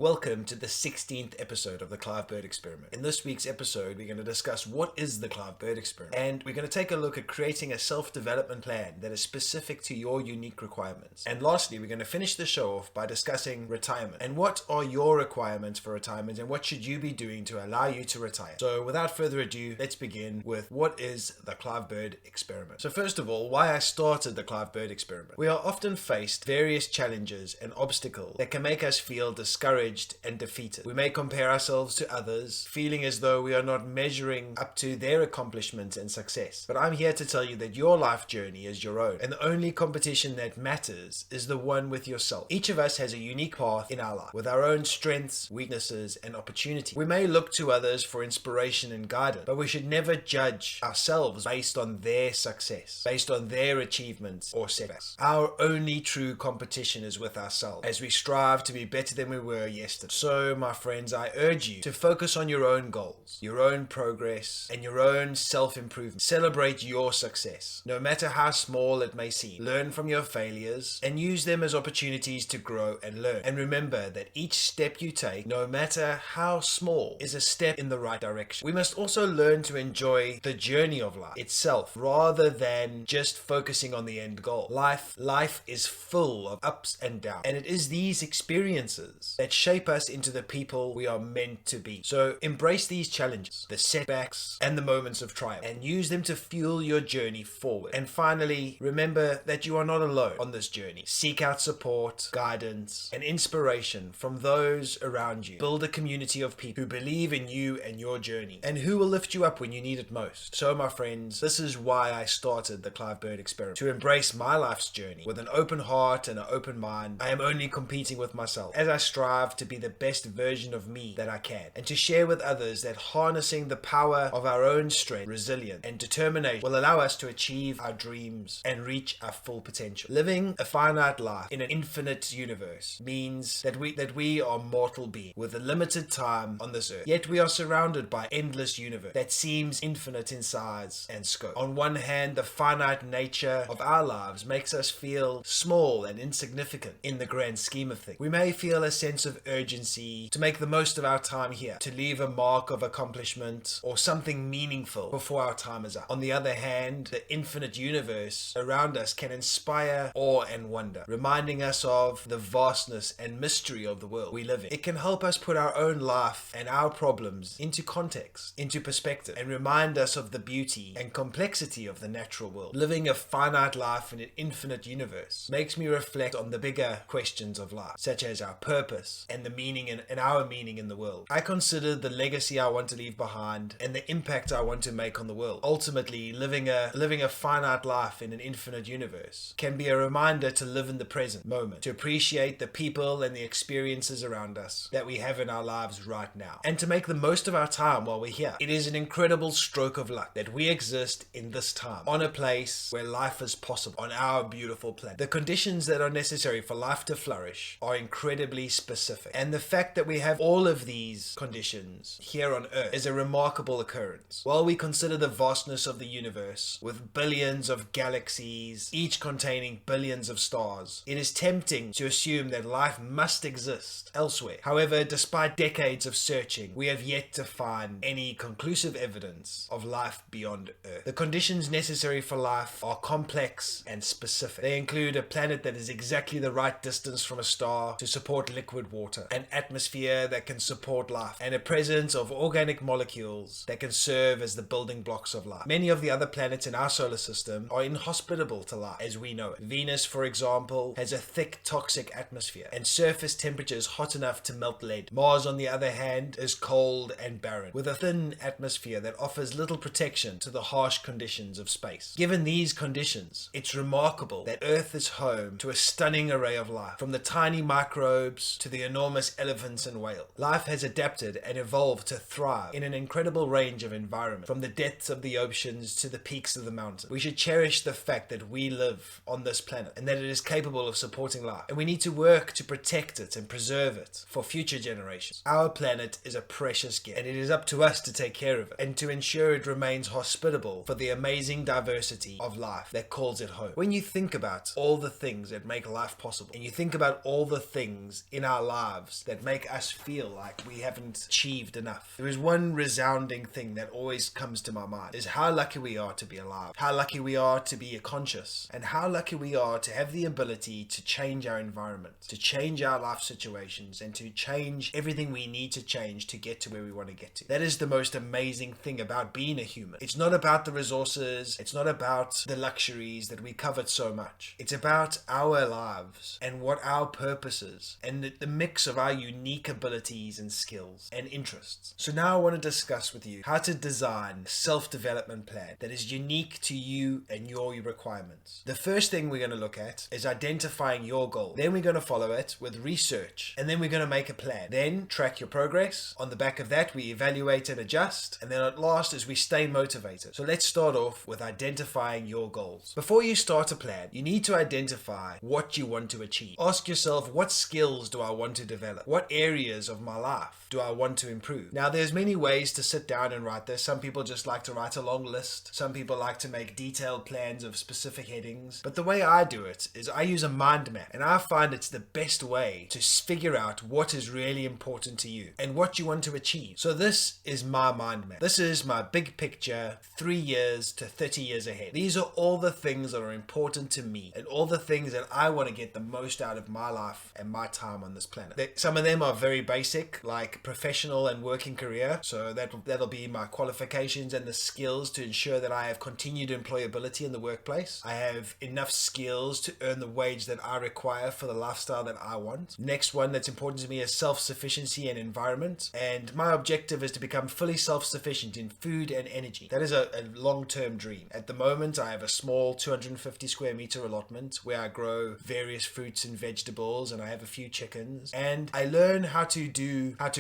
Welcome to the 16th episode of the Clive Bird Experiment. In this week's episode, we're going to discuss what is the Clive Bird Experiment, and we're going to take a look at creating a self-development plan that is specific to your unique requirements. And lastly, we're going to finish the show off by discussing retirement and what are your requirements for retirement and what should you be doing to allow you to retire. So without further ado, let's begin with what is the Clive Bird Experiment. So first of all, why I started the Clive Bird Experiment. We are often faced various challenges and obstacles that can make us feel discouraged and defeated. We may compare ourselves to others, feeling as though we are not measuring up to their accomplishments and success. But I'm here to tell you that your life journey is your own, and the only competition that matters is the one with yourself. Each of us has a unique path in our life, with our own strengths, weaknesses, and opportunities. We may look to others for inspiration and guidance, but we should never judge ourselves based on their success, based on their achievements or setbacks. Our only true competition is with ourselves, as we strive to be better than we were yesterday. So, my friends, I urge you to focus on your own goals, your own progress, and your own self-improvement. Celebrate your success, no matter how small it may seem. Learn from your failures and use them as opportunities to grow and learn. And remember that each step you take, no matter how small, is a step in the right direction. We must also learn to enjoy the journey of life itself, rather than just focusing on the end goal. Life is full of ups and downs, and it is these experiences that shape us into the people we are meant to be. So embrace these challenges, the setbacks, and the moments of triumph, and use them to fuel your journey forward. And finally, remember that you are not alone on this journey. Seek out support, guidance, and inspiration from those around you. Build a community of people who believe in you and your journey, and who will lift you up when you need it most. So, my friends, this is why I started the Clive Bird Experiment, to embrace my life's journey with an open heart and an open mind. I am only competing with myself as I strive to be the best version of me that I can, and to share with others that harnessing the power of our own strength, resilience, and determination will allow us to achieve our dreams and reach our full potential. Living a finite life in an infinite universe means that we are mortal beings with a limited time on this earth, yet we are surrounded by endless universe that seems infinite in size and scope. On one hand, the finite nature of our lives makes us feel small and insignificant in the grand scheme of things. We may feel a sense of urgency to make the most of our time here, to leave a mark of accomplishment or something meaningful before our time is up. On the other hand, the infinite universe around us can inspire awe and wonder, reminding us of the vastness and mystery of the world we live in. It can help us put our own life and our problems into context, into perspective, and remind us of the beauty and complexity of the natural world. Living a finite life in an infinite universe makes me reflect on the bigger questions of life, such as our purpose and the meaning and our meaning in the world. I consider the legacy I want to leave behind and the impact I want to make on the world. Ultimately, living a finite life in an infinite universe can be a reminder to live in the present moment, to appreciate the people and the experiences around us that we have in our lives right now, and to make the most of our time while we're here. It is an incredible stroke of luck that we exist in this time, on a place where life is possible, on our beautiful planet. The conditions that are necessary for life to flourish are incredibly specific, and the fact that we have all of these conditions here on Earth is a remarkable occurrence. While we consider the vastness of the universe, with billions of galaxies, each containing billions of stars, it is tempting to assume that life must exist elsewhere. However, despite decades of searching, we have yet to find any conclusive evidence of life beyond Earth. The conditions necessary for life are complex and specific. They include a planet that is exactly the right distance from a star to support liquid water, an atmosphere that can support life, and a presence of organic molecules that can serve as the building blocks of life. Many of the other planets in our solar system are inhospitable to life as we know it. Venus, for example, has a thick toxic atmosphere and surface temperatures hot enough to melt lead. Mars, on the other hand, is cold and barren, with a thin atmosphere that offers little protection to the harsh conditions of space. Given these conditions, it's remarkable that Earth is home to a stunning array of life, from the tiny microbes to the enormous elephants and whales. Life has adapted and evolved to thrive in an incredible range of environments, from the depths of the oceans to the peaks of the mountains. We should cherish the fact that we live on this planet and that it is capable of supporting life, and we need to work to protect it and preserve it for future generations. Our planet is a precious gift, and it is up to us to take care of it and to ensure it remains hospitable for the amazing diversity of life that calls it home. When you think about all the things that make life possible, and you think about all the things in our lives lives that make us feel like we haven't achieved enough. There is one resounding thing that always comes to my mind, is how lucky we are to be alive, how lucky we are to be conscious, and how lucky we are to have the ability to change our environment, to change our life situations, and to change everything we need to change to get to where we want to get to. That is the most amazing thing about being a human. It's not about the resources, it's not about the luxuries that we covered so much. It's about our lives and what our purpose is, and the mix of our unique abilities and skills and interests. So now I want to discuss with you how to design a self-development plan that is unique to you and your requirements. The first thing we're going to look at is identifying your goal. Then we're going to follow it with research, and then we're going to make a plan. Then track your progress. On the back of that, we evaluate and adjust, and then at last is we stay motivated. So let's start off with identifying your goals. Before you start a plan, you need to identify what you want to achieve. Ask yourself, what skills do I want to develop? What areas of my life do I want to improve? Now, there's many ways to sit down and write this. Some people just like to write a long list. Some people like to make detailed plans of specific headings. But the way I do it is I use a mind map, and I find it's the best way to figure out what is really important to you and what you want to achieve. So this is my mind map. This is my big picture, 3 years to 30 years ahead. These are all the things that are important to me and all the things that I want to get the most out of my life and my time on this planet. Some of them are very basic, like professional and working career. So that'll be my qualifications and the skills to ensure that I have continued employability in the workplace. I have enough skills to earn the wage that I require for the lifestyle that I want. Next one that's important to me is self-sufficiency and environment. And my objective is to become fully self-sufficient in food and energy. That is a long-term dream. At the moment, I have a small 250 square meter allotment where I grow various fruits and vegetables, and I have a few chickens. And I learn how to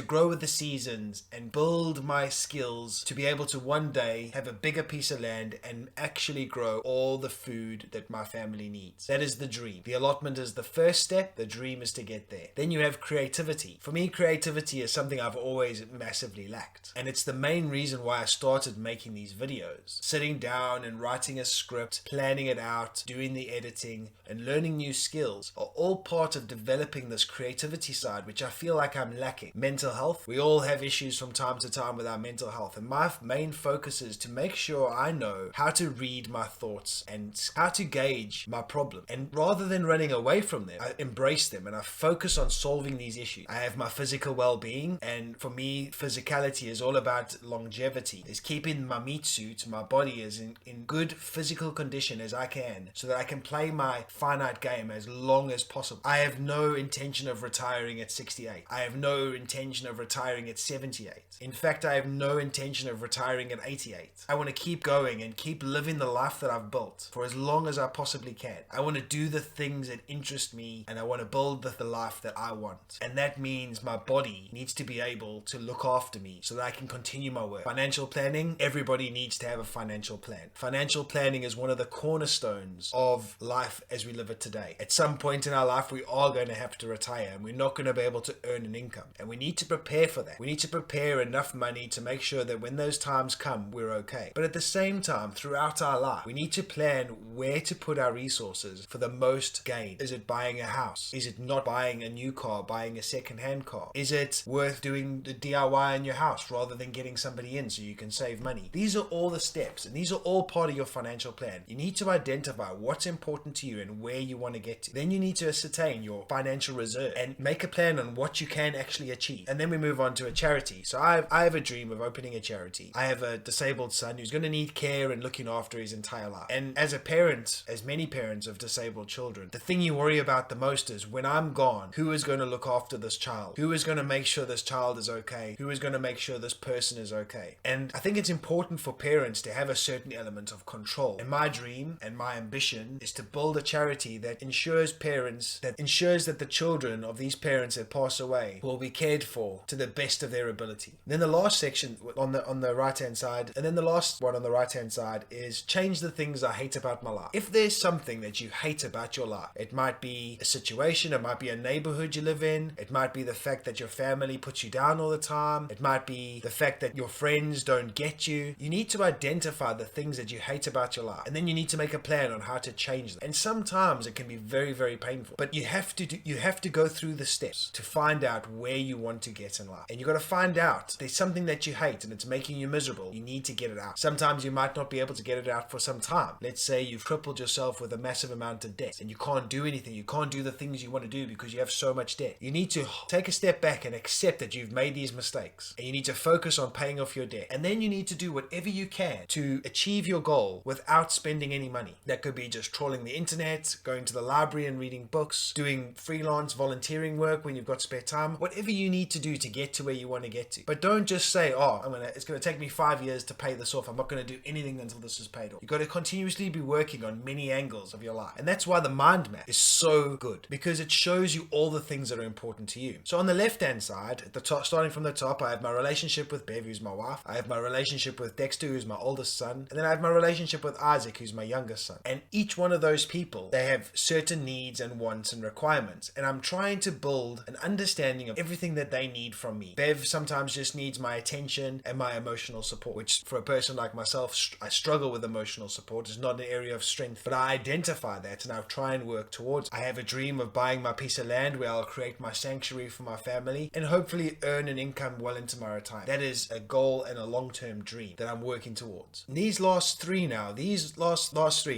grow with the seasons and build my skills to be able to one day have a bigger piece of land and actually grow all the food that my family needs. That is the dream. The allotment is the first step. The dream is to get there. Then you have creativity. For me, creativity is something I've always massively lacked. And it's the main reason why I started making these videos. Sitting down and writing a script, planning it out, doing the editing, and learning new skills are all part of developing this creativity side, which I feel like I'm lacking. Mental health. We all have issues from time to time with our mental health. And my main focus is to make sure I know how to read my thoughts and how to gauge my problem. And rather than running away from them, I embrace them and I focus on solving these issues. I have my physical well-being, and for me, physicality is all about longevity. It's keeping my meat suit, my body is in good physical condition as I can, so that I can play my finite game as long as possible. I have no intention of retiring at 68. I have no intention of retiring at 78. In fact, I have no intention of retiring at 88. I want to keep going and keep living the life that I've built for as long as I possibly can. I want to do the things that interest me, and I want to build the life that I want. And that means my body needs to be able to look after me so that I can continue my work. Financial planning, everybody needs to have a financial plan. Financial planning is one of the cornerstones of life as we live it today. At some point in our life, we are going to have to retire, and we're not going to be able to earn an income. And we need to prepare for that. We need to prepare enough money to make sure that when those times come, we're okay. But at the same time, throughout our life, we need to plan where to put our resources for the most gain. Is it buying a house? Is it not buying a new car, buying a second-hand car? Is it worth doing the DIY in your house rather than getting somebody in so you can save money? These are all the steps, and these are all part of your financial plan. You need to identify what's important to you and where you want to get to. Then you need to ascertain your financial reserve and make a plan on what you can actually achieve. And then we move on to a charity. So I have a dream of opening a charity. I have a disabled son who's going to need care and looking after his entire life. And as a parent, as many parents of disabled children, the thing you worry about the most is, when I'm gone, who is going to look after this child? Who is going to make sure this child is okay? Who is going to make sure this person is okay? And I think it's important for parents to have a certain element of control. And my dream and my ambition is to build a charity that ensures that the children of these parents that pass away will be cared for to the best of their ability. Then the last section on the right hand side, and then the last one on the right hand side, is change the things I hate about my life. If there's something that you hate about your life, it might be a situation, it might be a neighborhood you live in, it might be the fact that your family puts you down all the time, it might be the fact that your friends don't get you. You need to identify the things that you hate about your life, and then you need to make a plan on how to change them. And sometimes it can be very, very painful, but you have to go through the steps to find out where you want to get in life. And you got to find out there's something that you hate and it's making you miserable. You need to get it out. Sometimes you might not be able to get it out for some time. Let's say you've crippled yourself with a massive amount of debt and you can't do anything. You can't do the things you want to do because you have so much debt. You need to take a step back and accept that you've made these mistakes, and you need to focus on paying off your debt. And then you need to do whatever you can to achieve your goal without spending any money. That could be just trawling the internet, going to the library and reading books, doing freelance volunteering work when you've got spare time, whatever you need to do to get to where you want to get to. But don't just say, oh, it's going to take me 5 years to pay this off. I'm not going to do anything until this is paid off. You've got to continuously be working on many angles of your life. And that's why the mind map is so good, because it shows you all the things that are important to you. So on the left-hand side, at the top, starting from the top, I have my relationship with Bev, who's my wife. I have my relationship with Dexter, who's my oldest son. And then I have my relationship with Isaac, who's my youngest son. And each one of those people, they have certain needs and wants and requirements. And I'm trying to build an understanding of everything that they need from me. Bev sometimes just needs my attention and my emotional support, which for a person like myself, I struggle with emotional support. It's not an area of strength, but I identify that and I try and work towards it. I have a dream of buying my piece of land where I'll create my sanctuary for my family and hopefully earn an income well into my retirement. That is a goal and a long-term dream that I'm working towards. And these last three,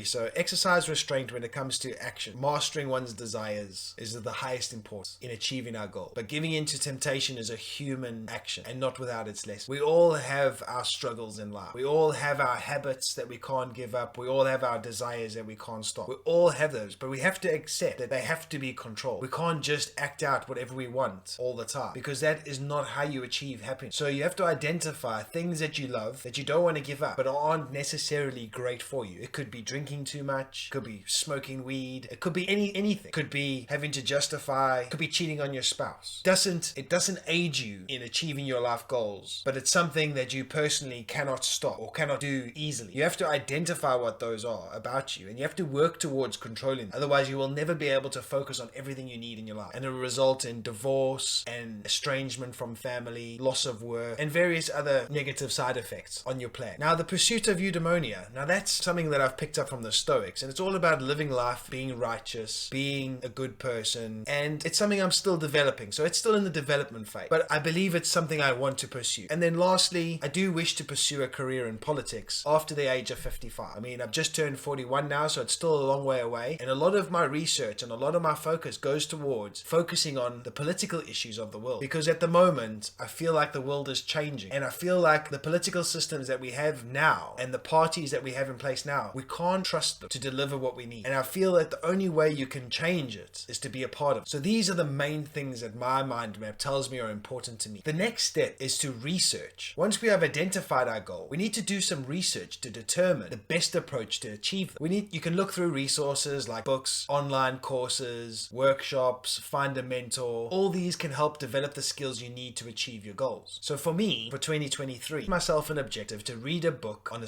so exercise restraint when it comes to action. Mastering one's desires is of the highest importance in achieving our goal. But giving into temptation is a human action and not without its lesson. We all have our struggles in life. We all have our habits that we can't give up. We all have our desires that we can't stop. We all have those, but we have to accept that they have to be controlled. We can't just act out whatever we want all the time, because that is not how you achieve happiness. So you have to identify things that you love, that you don't want to give up, but aren't necessarily great for you. It could be drinking too much, it could be smoking weed, it could be anything. It could be having to justify, it could be cheating on your spouse. It doesn't aid you in achieving your life goals, but it's something that you personally cannot stop or cannot do easily. You have to identify what those are about you, and you have to work towards controlling them. Otherwise, you will never be able to focus on everything you need in your life, and it will result in divorce and estrangement from family, loss of work, and various other negative side effects on your plan. Now, the pursuit of eudaimonia. Now, that's something that I've picked up from the Stoics, and it's all about living life, being righteous, being a good person, and it's something I'm still developing. So it's still in the development phase, but I believe it's something I want to pursue. And then lastly, I do wish to pursue a career in politics after the age of 55. I've just turned 41 now, so it's still a long way away. And a lot of my research and a lot of my focus goes towards focusing on the political issues of the world. Because at the moment, I feel like the world is changing. And I feel like the political systems that we have now and the parties that we have in place now, we can't trust them to deliver what we need. And I feel that the only way you can change it is to be a part of it. So these are the main things that my mind map tells me are important to me. The next step is to research. Once we have identified our goal, we need to do some research to determine the best approach to achieve them. You can look through resources like books, online courses, workshops, find a mentor. All these can help develop the skills you need to achieve your goals. So for me, for 2023, myself an objective to read a book on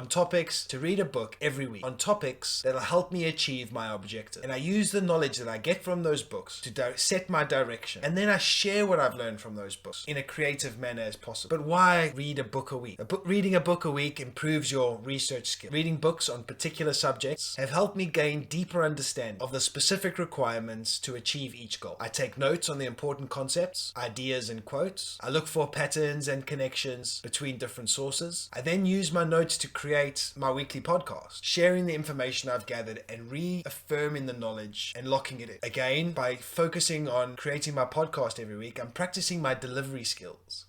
topics, to read a book every week on topics that'll help me achieve my objective. And I use the knowledge that I get from those books to set my direction. And then I share what I've learned from those books in a creative manner as possible. But why read a book a week? Reading a book a week improves your research skill. Reading books on particular subjects have helped me gain deeper understanding of the specific requirements to achieve each goal. I take notes on the important concepts, ideas and quotes. I look for patterns and connections between different sources. I then use my notes to create my weekly podcast, sharing the information I've gathered and reaffirming the knowledge and locking it in. Again, by focusing on creating my podcast every week, I'm practicing my delivery skills.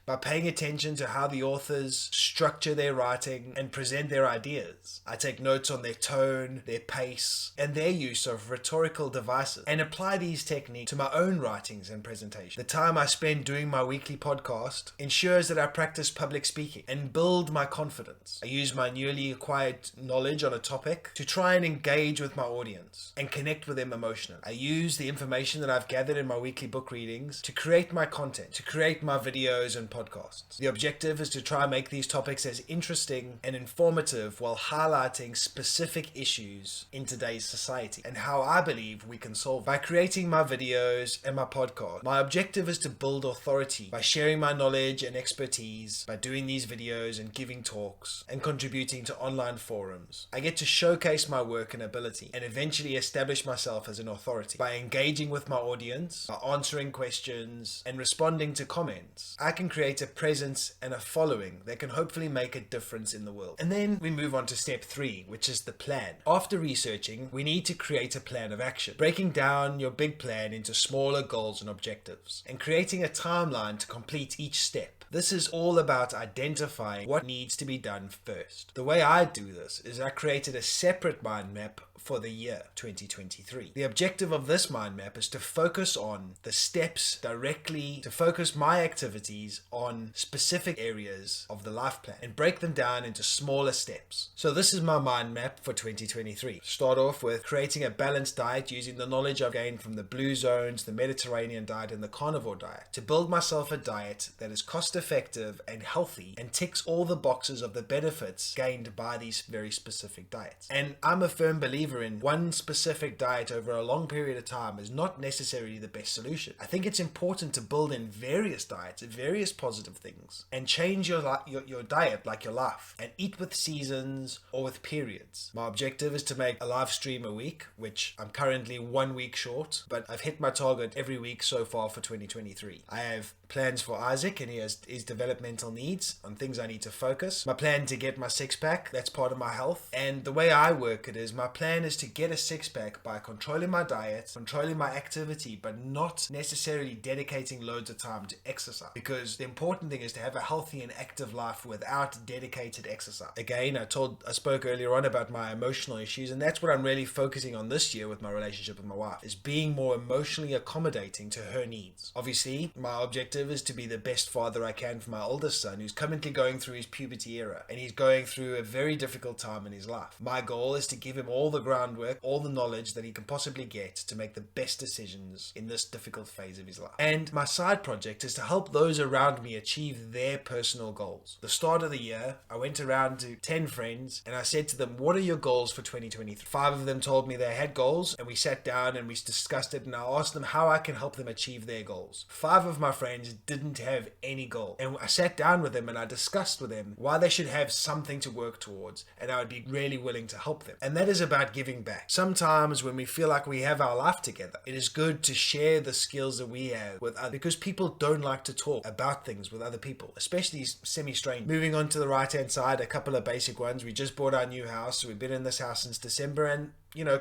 By paying attention to how the authors structure their writing and present their ideas. I take notes on their tone, their pace, and their use of rhetorical devices, and apply these techniques to my own writings and presentations. The time I spend doing my weekly podcast ensures that I practice public speaking and build my confidence. I use my newly acquired knowledge on a topic to try and engage with my audience and connect with them emotionally. I use the information that I've gathered in my weekly book readings to create my content, to create my videos and podcasts. podcasts. The objective is to try and make these topics as interesting and informative while highlighting specific issues in today's society and how I believe we can solve. By creating my videos and my podcast, my objective is to build authority by sharing my knowledge and expertise, by doing these videos and giving talks and contributing to online forums. I get to showcase my work and ability and eventually establish myself as an authority. By engaging with my audience, by answering questions and responding to comments, I can create a presence and a following that can hopefully make a difference in the world. And then we move on to step 3, which is the plan. After researching, we need to create a plan of action, breaking down your big plan into smaller goals and objectives, and creating a timeline to complete each step. This is all about identifying what needs to be done first. The way I do this is I created a separate mind map for the year 2023. The objective of this mind map is to focus on the steps directly, to focus my activities on specific areas of the life plan and break them down into smaller steps. So this is my mind map for 2023. Start off with creating a balanced diet using the knowledge I've gained from the blue zones, the Mediterranean diet and the carnivore diet, to build myself a diet that is cost effective and healthy and ticks all the boxes of the benefits gained by these very specific diets. And I'm a firm believer in one specific diet over a long period of time is not necessarily the best solution. I think it's important to build in various diets, various positive things, and change your diet like your life, and eat with seasons or with periods. My objective is to make a live stream a week, which I'm currently 1 week short, but I've hit my target every week so far for 2023. I have plans for Isaac, and he has his developmental needs on things I need to focus. My plan to get my six-pack, that's part of my health. And the way I work it is, my plan is to get a six-pack by controlling my diet, controlling my activity, but not necessarily dedicating loads of time to exercise. Because the important thing is to have a healthy and active life without dedicated exercise. Again, I spoke earlier on about my emotional issues, and that's what I'm really focusing on this year with my relationship with my wife, is being more emotionally accommodating to her needs. Obviously, my objective is to be the best father I can for my oldest son, who's currently going through his puberty era, and he's going through a very difficult time in his life. My goal is to give him all the groundwork, all the knowledge that he can possibly get to make the best decisions in this difficult phase of his life. And my side project is to help those around me achieve their personal goals. The start of the year, I went around to 10 friends and I said to them, what are your goals for 2023? 5 of them told me they had goals, and we sat down and we discussed it, and I asked them how I can help them achieve their goals. 5 of my friends didn't have any goal, and I sat down with them and I discussed with them why they should have something to work towards, and I would be really willing to help them. And that is about giving back. Sometimes when we feel like we have our life together, it is good to share the skills that we have with others, because people don't like to talk about things with other people, especially semi-strangers. Moving on to the right hand side, a couple of basic ones. We just bought our new house. We've been in this house since December, and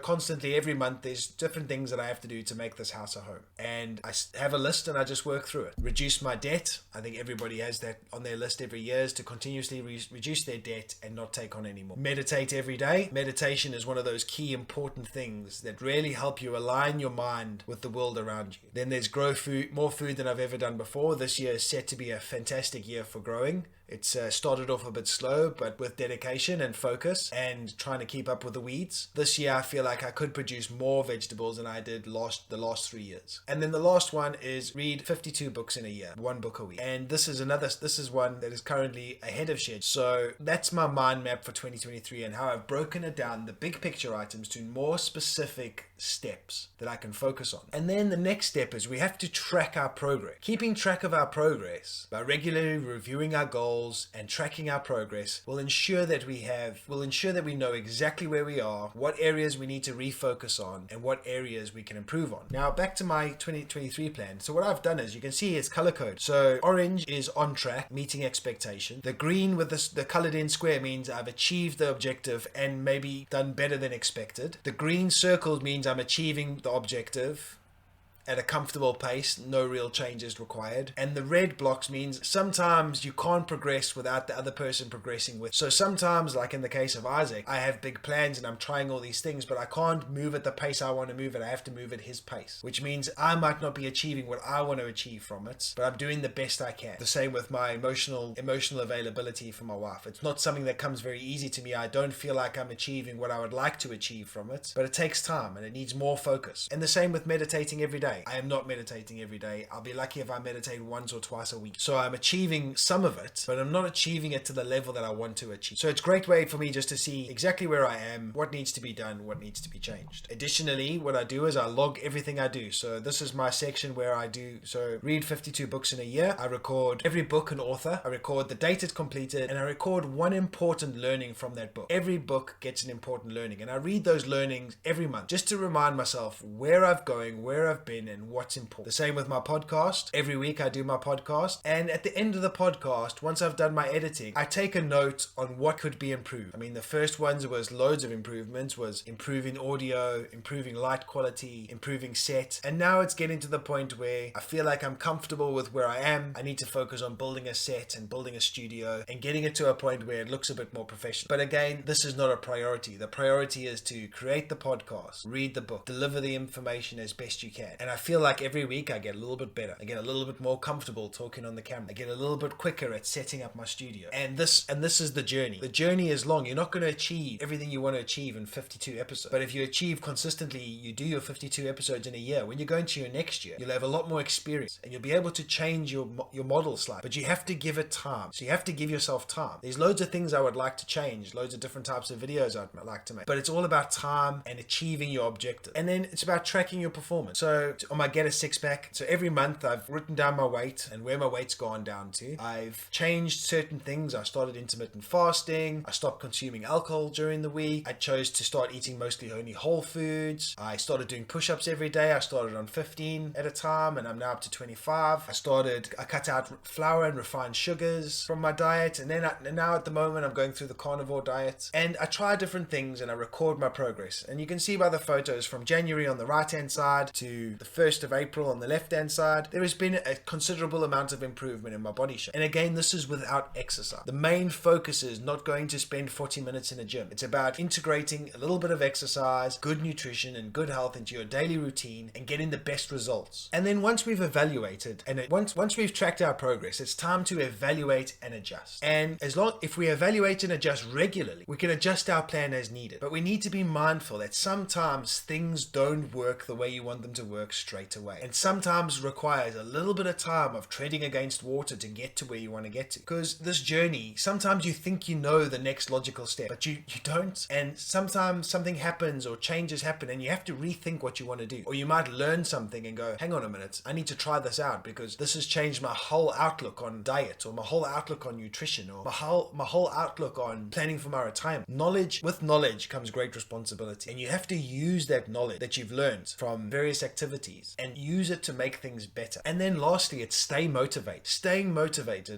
constantly every month there's different things that I have to do to make this house a home. And I have a list and I just work through it. Reduce my debt. I think everybody has that on their list every year, is to continuously reduce their debt and not take on any more. Meditate every day. Meditation is one of those key important things that really help you align your mind with the world around you. Then there's grow food, more food than I've ever done before. This year is set to be a fantastic year for growing. It's started off a bit slow, but with dedication and focus and trying to keep up with the weeds. This year I feel like I could produce more vegetables than I did the last 3 years. And then the last one is read 52 books in a year, 1 book a week. And this is one that is currently ahead of schedule. So that's my mind map for 2023, and how I've broken it down, the big picture items, to more specific steps that I can focus on. And then the next step is we have to track our progress. Keeping track of our progress by regularly reviewing our goals and tracking our progress will ensure that we know exactly where we are, what areas we need to refocus on, and what areas we can improve on. Now back to my 2023 plan. So what I've done is, you can see it's color coded. So orange is on track, meeting expectation. The green with the colored in square means I've achieved the objective and maybe done better than expected. The green circle means I'm achieving the objective at a comfortable pace, no real changes required. And the red blocks means sometimes you can't progress without the other person progressing with. So sometimes, like in the case of Isaac, I have big plans and I'm trying all these things, but I can't move at the pace I want to move at. I have to move at his pace, which means I might not be achieving what I want to achieve from it, but I'm doing the best I can. The same with my emotional availability for my wife. It's not something that comes very easy to me. I don't feel like I'm achieving what I would like to achieve from it, but it takes time and it needs more focus. And the same with meditating every day. day. I am not meditating every day. I'll be lucky if I meditate once or twice a week. So I'm achieving some of it, but I'm not achieving it to the level that I want to achieve. So it's a great way for me just to see exactly where I am, what needs to be done, what needs to be changed. Additionally, what I do is I log everything I do. So this is my section where I read 52 books in a year. I record every book and author. I record the date it's completed, and I record one important learning from that book. Every book gets an important learning, and I read those learnings every month just to remind myself where I've going, where I've been, and what's important. The same with my podcast. Every week I do my podcast, and at the end of the podcast, once I've done my editing, I take a note on what could be improved. I mean, the first ones was loads of improvements, was improving audio, improving light quality, improving set, and now it's getting to the point where I feel like I'm comfortable with where I am. I need to focus on building a set and building a studio and getting it to a point where it looks a bit more professional. But again, this is not a priority. The priority is to create the podcast, read the book, deliver the information as best you can. And I feel like every week I get a little bit better. I get a little bit more comfortable talking on the camera. I get a little bit quicker at setting up my studio. And this is the journey. The journey is long. You're not going to achieve everything you want to achieve in 52 episodes. But if you achieve consistently, you do your 52 episodes in a year, when you go into your next year, you'll have a lot more experience and you'll be able to change your model slightly. But you have to give it time. So you have to give yourself time. There's loads of things I would like to change, loads of different types of videos I'd like to make. But it's all about time and achieving your objective. And then it's about tracking your performance. So on my Get a Six Pack, so every month I've written down my weight and where my weight's gone down to. I've changed certain things. I started intermittent fasting. I stopped consuming alcohol during the week. I chose to start eating mostly only whole foods. I started doing push-ups every day. I started on 15 at a time and I'm now up to 25. I cut out flour and refined sugars from my diet, and now at the moment I'm going through the carnivore diet, and I try different things and I record my progress. And you can see by the photos from January on the right hand side to the 1st of April on the left hand side, there has been a considerable amount of improvement in my body shape. And again, this is without exercise. The main focus is not going to spend 40 minutes in a gym. It's about integrating a little bit of exercise, good nutrition and good health into your daily routine and getting the best results. And then once we've evaluated and once we've tracked our progress, it's time to evaluate and adjust. And if we evaluate and adjust regularly, we can adjust our plan as needed. But we need to be mindful that sometimes things don't work the way you want them to work straight away. And sometimes requires a little bit of time of treading against water to get to where you want to get to. Because this journey, sometimes you think you know the next logical step, but you don't. And sometimes something happens or changes happen and you have to rethink what you want to do. Or you might learn something and go, hang on a minute, I need to try this out because this has changed my whole outlook on diet or my whole outlook on nutrition or my whole outlook on planning for my retirement. With knowledge comes great responsibility, and you have to use that knowledge that you've learned from various activities and use it to make things better. And then lastly, it's stay motivated.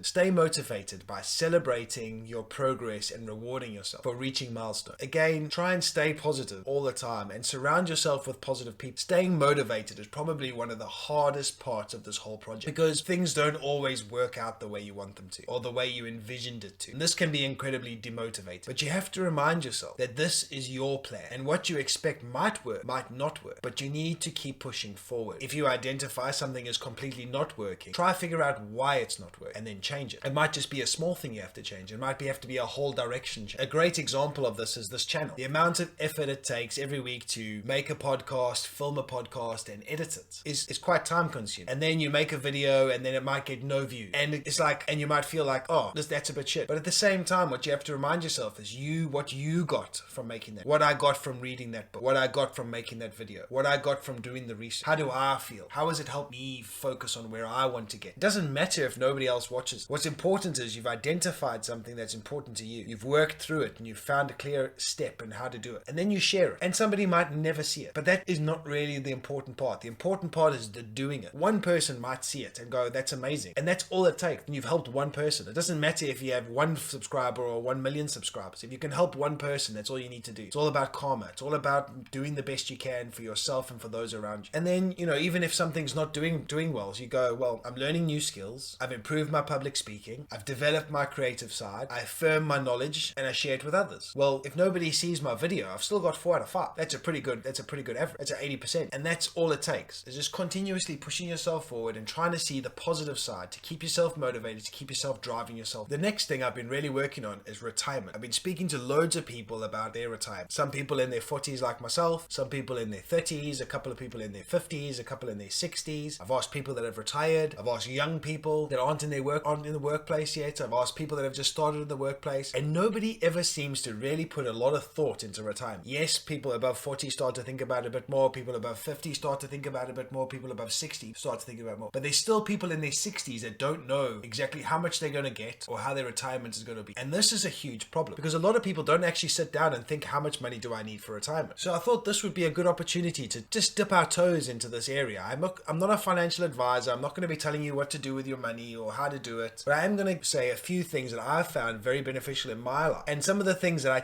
Stay motivated by celebrating your progress and rewarding yourself for reaching milestones. Again, try and stay positive all the time and surround yourself with positive people. Staying motivated is probably one of the hardest parts of this whole project because things don't always work out the way you want them to or the way you envisioned it to. And this can be incredibly demotivating. But you have to remind yourself that this is your plan and what you expect might work, might not work, but you need to keep pushing forward. If you identify something as completely not working, try to figure out why it's not working and then change it. It might just be a small thing you have to change. It might have to be a whole direction change. A great example of this is this channel. The amount of effort it takes every week to make a podcast, film a podcast and edit it is quite time consuming. And then you make a video and then it might get no views. And it's like, and you might feel like, oh, that's a bit shit. But at the same time, what you have to remind yourself is what you got from making that. What I got from reading that book. What I got from making that video. What I got from doing the research. How do I feel? How has it helped me focus on where I want to get? It doesn't matter if nobody else watches. What's important is you've identified something that's important to you. You've worked through it and you've found a clear step in how to do it. And then you share it. And somebody might never see it. But that is not really the important part. The important part is the doing it. One person might see it and go, that's amazing. And that's all it takes. And you've helped one person. It doesn't matter if you have 1 subscriber or 1 million subscribers. If you can help one person, that's all you need to do. It's all about karma. It's all about doing the best you can for yourself and for those around you. And then, even if something's not doing well, so you go, well, I'm learning new skills. I've improved my public speaking. I've developed my creative side. I affirm my knowledge and I share it with others. Well, if nobody sees my video, I've still got 4 out of 5. That's a pretty good average. That's at 80%. And that's all it takes. It's just continuously pushing yourself forward and trying to see the positive side to keep yourself motivated, to keep yourself driving yourself. The next thing I've been really working on is retirement. I've been speaking to loads of people about their retirement. Some people in their 40s like myself, some people in their 30s, a couple of people in their 50s. 50s, a couple in their 60s. I've asked people that have retired. I've asked young people that aren't in the workplace yet. I've asked people that have just started in the workplace, and nobody ever seems to really put a lot of thought into retirement. Yes, people above 40 start to think about it a bit more. People above 50 start to think about it a bit more. People above 60 start to think about it more. But there's still people in their 60s that don't know exactly how much they're going to get or how their retirement is going to be. And this is a huge problem because a lot of people don't actually sit down and think, how much money do I need for retirement? So I thought this would be a good opportunity to just dip our toes into this area. I'm not a financial advisor. I'm not going to be telling you what to do with your money or how to do it. But I am going to say a few things that I've found very beneficial in my life. And some of the things that I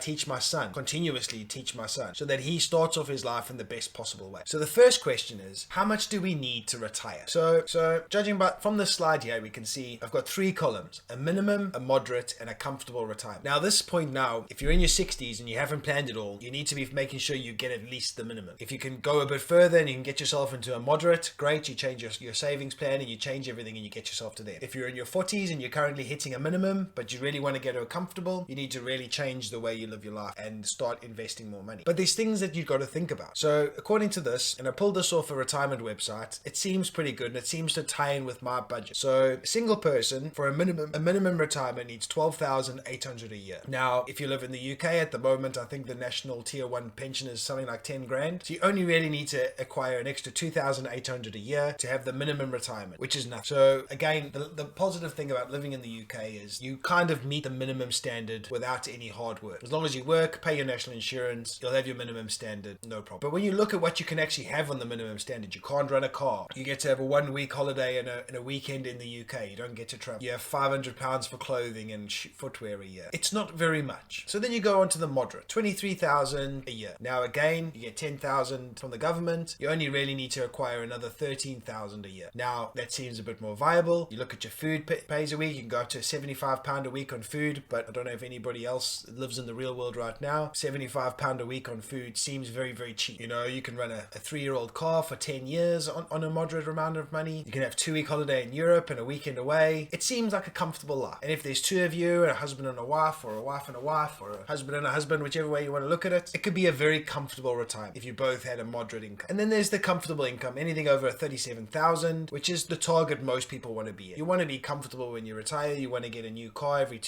continuously teach my son, so that he starts off his life in the best possible way. So the first question is, how much do we need to retire? So judging from this slide here, we can see I've got 3 columns: a minimum, a moderate, and a comfortable retirement. Now, this point now, if you're in your 60s and you haven't planned it all, you need to be making sure you get at least the minimum. If you can go a bit further and you can get yourself into a moderate, great, you change your savings plan and you change everything and you get yourself to there. If you're in your 40s and you're currently hitting a minimum, but you really want to get to a comfortable, you need to really change the way you live your life and start investing more money. But there's things that you've got to think about. So according to this, and I pulled this off a retirement website, it seems pretty good and it seems to tie in with my budget. So a single person for a minimum retirement needs 12,800 a year. Now, if you live in the UK at the moment, I think the national tier 1 pension is something like 10 grand. So you only really need to acquire an extra 2,800 a year to have the minimum retirement, which is nothing. So again, the positive thing about living in the UK is you kind of meet the minimum standard without any hard work. As long as you work, pay your national insurance, you'll have your minimum standard, no problem. But when you look at what you can actually have on the minimum standard, you can't run a car. You get to have a 1-week holiday and a weekend in the UK. You don't get to travel. You have £500 for clothing and footwear a year. It's not very much. So then you go on to the moderate, 23,000 a year. Now again, you get 10,000 from the government. You only really need to acquire another 13,000 a year. Now that seems a bit more viable. You look at your food pays a week. You can go up to £75 a week on food, but I don't know if anybody else lives in the real world right now. £75 a week on food seems very, very cheap. You know, you can run a 3-year-old car for 10 years on a moderate amount of money. You can have 2-week holiday in Europe and a weekend away. It seems like a comfortable life. And if there's 2 of you, a husband and a wife, or a wife and a wife, or a husband and a husband, whichever way you want to look at it, it could be a very comfortable retirement if you both had a moderate income. And then there's the comfortable income, anything over 37,000, which is the target most people want to be in. You want to be comfortable when you retire. You want to get a new car every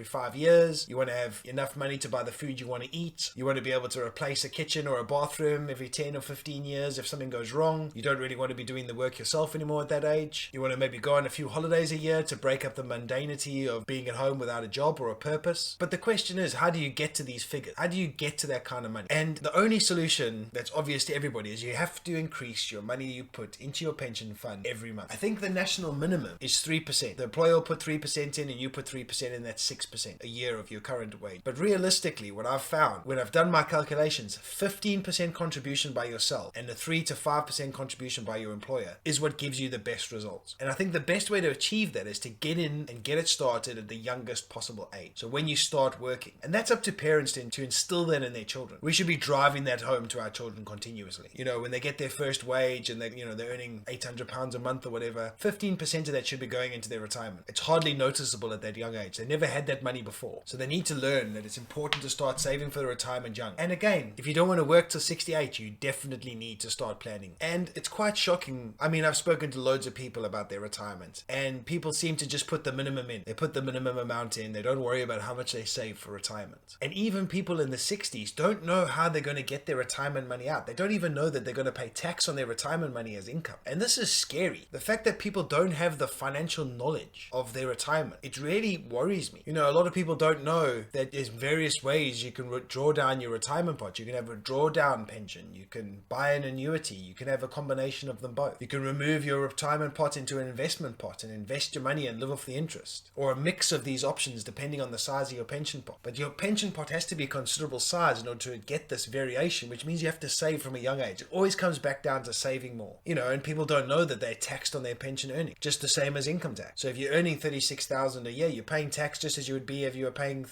5 years. You want to have enough money to buy the food you want to eat. You want to be able to replace a kitchen or a bathroom every 10 or 15 years if something goes wrong. You don't really want to be doing the work yourself anymore at that age. You want to maybe go on a few holidays a year to break up the mundanity of being at home without a job or a purpose. But the question is, how do you get to these figures? How do you get to that kind of money? And the only solution that's obvious to everybody is you have to increase your money you put into your pension fund every month. I think the national minimum is 3%. The employer will put 3% in and you put 3% in, that's 6% a year of your current wage. But realistically, what I've found when I've done my calculations, 15% contribution by yourself and a 3 to 5% contribution by your employer is what gives you the best results. And I think the best way to achieve that is to get in and get it started at the youngest possible age. So when you start working, and that's up to parents to instill that in their children. We should be driving that home to our children continuously. You know, when they get their first wage and they're earning £800 a month or whatever, 15% of that should be going into their retirement. It's hardly noticeable at that young age. They never had that money before. So they need to learn that it's important to start saving for the retirement young. And again, if you don't want to work till 68, you definitely need to start planning. And it's quite shocking. I mean, I've spoken to loads of people about their retirement and people seem to just put the minimum in. They put the minimum amount in. They don't worry about how much they save for retirement. And even people in the 60s don't know how they're going to get their retirement money out. They don't even know that they're going to pay tax on their retirement money as income. And this is scary. The fact that people don't have the financial knowledge of their retirement, it really worries me. You know, a lot of people don't know that there's various ways you can draw down your retirement pot. You can have a drawdown pension. You can buy an annuity. You can have a combination of them both. You can remove your retirement pot into an investment pot and invest your money and live off the interest. Or a mix of these options depending on the size of your pension pot. But your pension pot has to be a considerable size in order to get this variation, which means you have to save from a young age. It always comes back down to saving more. You know, and people don't know that they're taxed on their pension earnings, just the same as income tax. So if you're earning 36,000 a year, you're paying tax just as you would be if you were earning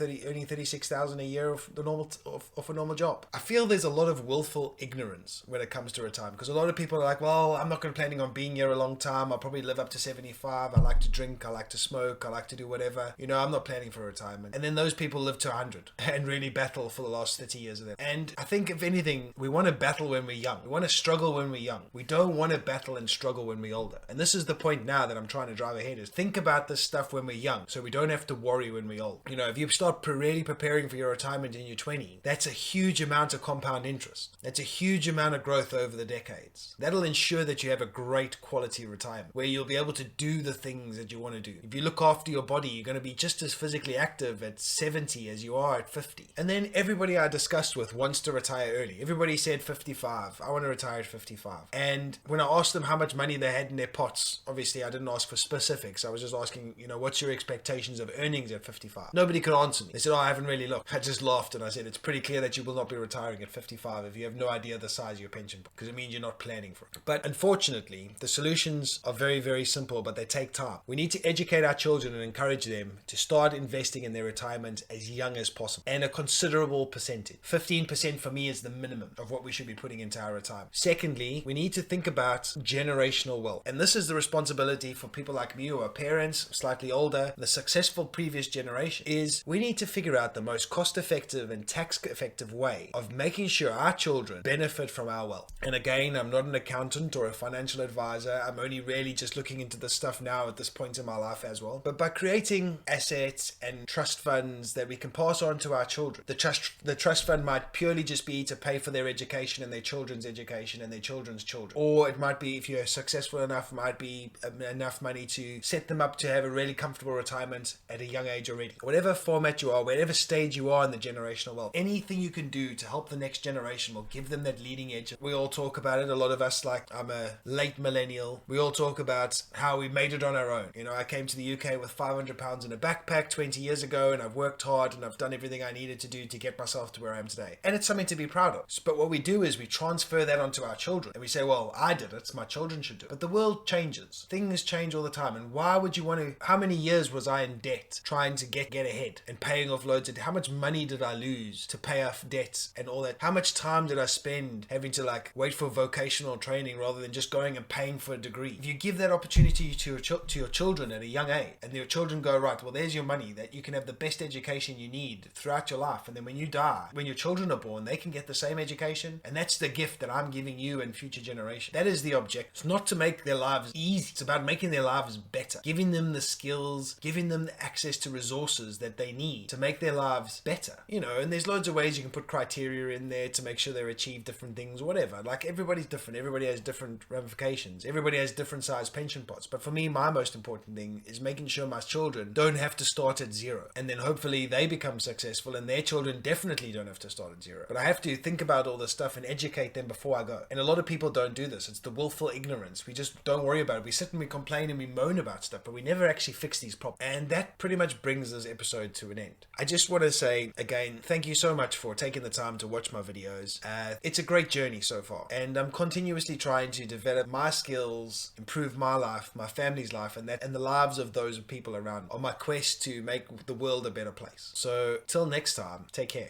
36,000 a year of a normal job. I feel there's a lot of willful ignorance when it comes to retirement, because a lot of people are like, well, I'm not planning on being here a long time. I'll probably live up to 75. I like to drink. I like to smoke. I like to do whatever. You know, I'm not planning for retirement. And then those people live to 100 and really battle for the last 30 years of them. And I think if anything, we want to battle when we're young. We want to struggle when we're young. We don't want to battle and struggle when we're older. And this is the point now that I'm trying to drive ahead, is think about this stuff when we're young, so we don't have to worry when we're old. You know, if you start really preparing for your retirement in your 20s, that's a huge amount of compound interest. That's a huge amount of growth over the decades. That'll ensure that you have a great quality retirement, where you'll be able to do the things that you want to do. If you look after your body, you're going to be just as physically active at 70 as you are at 50. And then everybody I discussed with wants to retire early. Everybody said 55. I want to retire at 55. And when I asked them how much money they had in their pots, obviously I didn't ask for specifics. I was just asking, you know, what's your expectations of earnings at 55? Nobody could answer me. They said, oh, I haven't really looked. I just laughed and I said, it's pretty clear that you will not be retiring at 55 if you have no idea the size of your pension pot, because it means you're not planning for it. But unfortunately, the solutions are very, very simple, but they take time. We need to educate our children and encourage them to start investing in their retirement as young as possible, and a considerable percentage. 15% for me is the minimum of what we should be putting into our retirement. Secondly, we need to think about generational wealth. And this is the responsibility for people like me who are parents, slightly older, the successful previous generation, is we need to figure out the most cost-effective and tax-effective way of making sure our children benefit from our wealth. And again, I'm not an accountant or a financial advisor. I'm only really just looking into this stuff now at this point in my life as well. But by creating assets and trust funds that we can pass on to our children, the trust fund might purely just be to pay for their education and their children's education and their children's children. Or it might be, if you're successful enough, might be enough money to set them up to have a really comfortable retirement at a young age already. Whatever format you are, whatever stage you are in the generational wealth, anything you can do to help the next generation will give them that leading edge. We all talk about it. A lot of us, like I'm a late millennial, we all talk about how we made it on our own. You know, I came to the UK with 500 pounds in a backpack 20 years ago, and I've worked hard and I've done everything I needed to do to get myself to where I am today. And it's something to be proud of. But what we do is we transfer that onto our children, and we say, well, I did it, my children should do it. But the world changes. Things change all the time. And why would you want to, how many years was I in debt trying to get ahead and paying off loads of, how much money did I lose to pay off debts and all that? How much time did I spend having to like wait for vocational training rather than just going and paying for a degree? If you give that opportunity to your children at a young age, and your children go, right, well, there's your money that you can have the best education you need throughout your life, and then when you die, when your children are born, they can get the same education, and that's the gift that I'm giving you and future generations. That is the object. It's not to make their lives easy. It's about making their lives better, giving them the skills, giving them the access to resources that they need to make their lives better. You know, and there's loads of ways you can put criteria in there to make sure they achieve different things, whatever. Like, everybody's different. Everybody has different ramifications. Everybody has different size pension pots. But for me, my most important thing is making sure my children don't have to start at zero. And then hopefully they become successful, and their children definitely don't have to start at zero. But I have to think about all this stuff and educate them before I go. And a lot of people don't do this. It's the willful ignorance. We just don't worry about it. We sit and we complain and we moan about stuff, but we never actually fix these problems. And that pretty much brings this episode to an end. I just want to say again, thank you so much for taking the time to watch my videos. It's a great journey so far, and I'm continuously trying to develop my skills, improve my life, my family's life, and the lives of those people around me on my quest to make the world a better place. So till next time, take care.